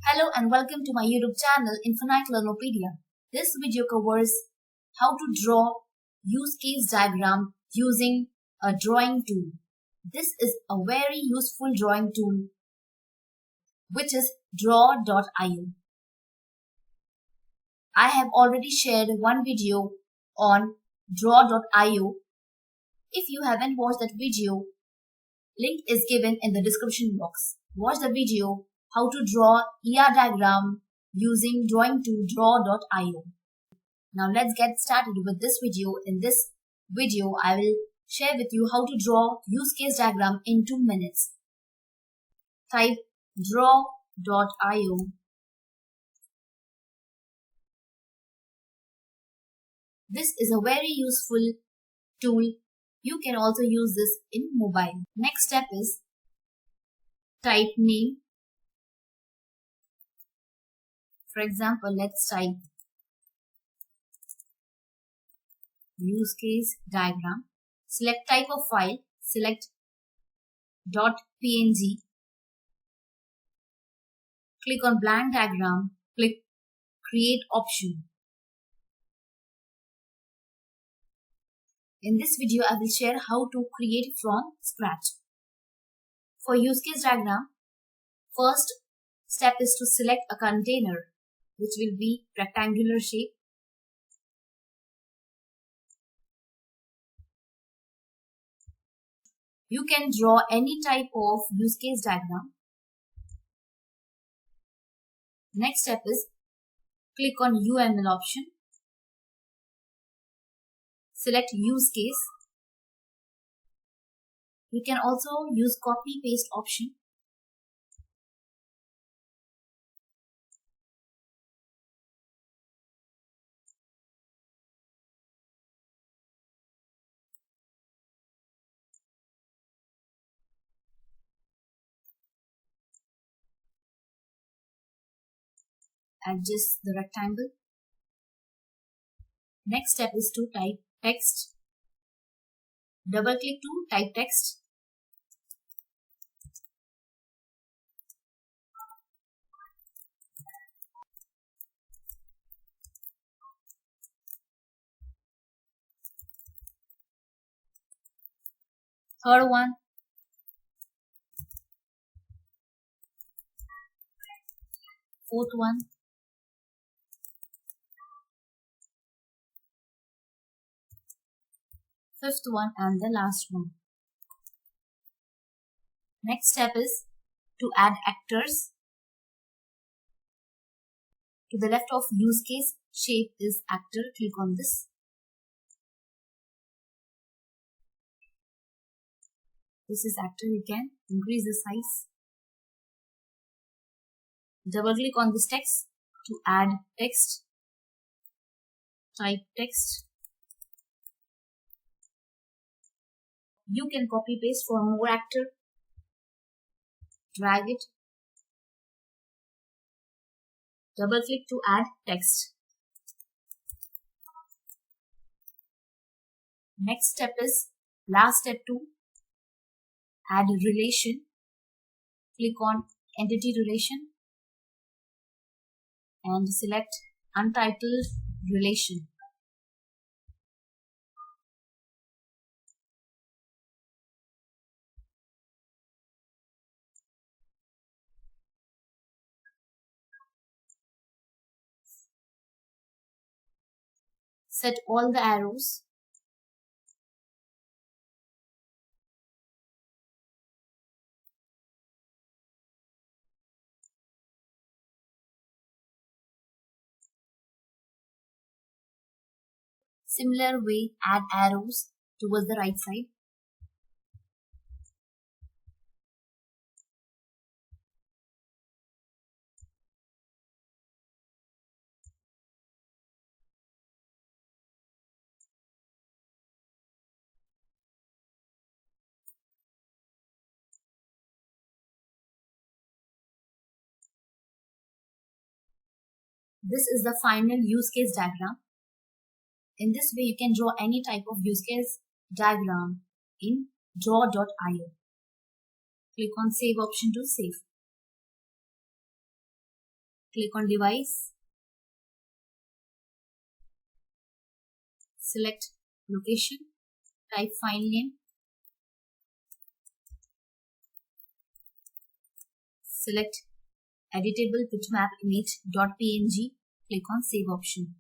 Hello and welcome to my YouTube channel Infinite Learnopedia. This video covers how to draw use case diagram using a drawing tool. This is a very useful drawing tool which is draw.io. I have already shared one video on draw.io. If you haven't watched that video, link is given in the description box. Watch the video how to draw ER diagram using drawing tool draw.io. Now let's get started with this video. In this video, I will share with you how to draw use case diagram in 2 minutes. Type draw.io. This is a very useful tool. You can also use this in mobile. Next step is type name. For example, let's type use case diagram. Select type of file. Select .png. Click on blank diagram. Click create option. In this video, I will share how to create from scratch. For use case diagram, first step is to select a container which will be rectangular shape. You can draw any type of use case diagram. Next step is click on UML option. Select use case. You can also use copy paste option. Adjust the rectangle. Next step is to type text. Double click to type text. Third one. Fourth one. Fifth one and the last one. Next step is to add actors. To the left of use case shape is actor. Click on this. This is actor. You can increase the size. Double click on this text to add text. Type text. You can copy paste for more actor. Drag it. Double click to add text. Next step is last step to add relation. Click on entity relation and select untitled relation. Set all the arrows. Similar way, add arrows towards the right side. This is the final use case diagram. In this way, you can draw any type of use case diagram in draw.io. Click on Save option to save. Click on device. Select location. Type file name. Select editable bitmap image.png. Click on save option.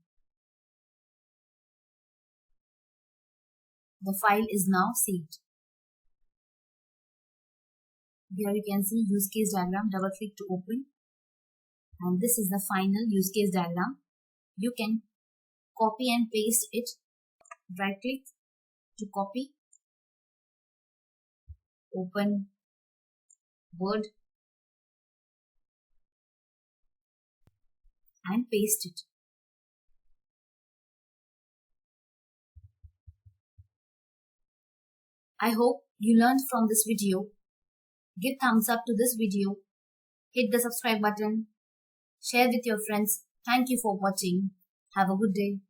The file is now saved. Here you can see use case diagram. Double click to open. And this is the final use case diagram. You can copy and paste it. Right click to copy. Open Word and paste it. I hope you learned from this video. Give thumbs up to this video. Hit the subscribe button. Share with your friends. Thank you for watching. Have a good day.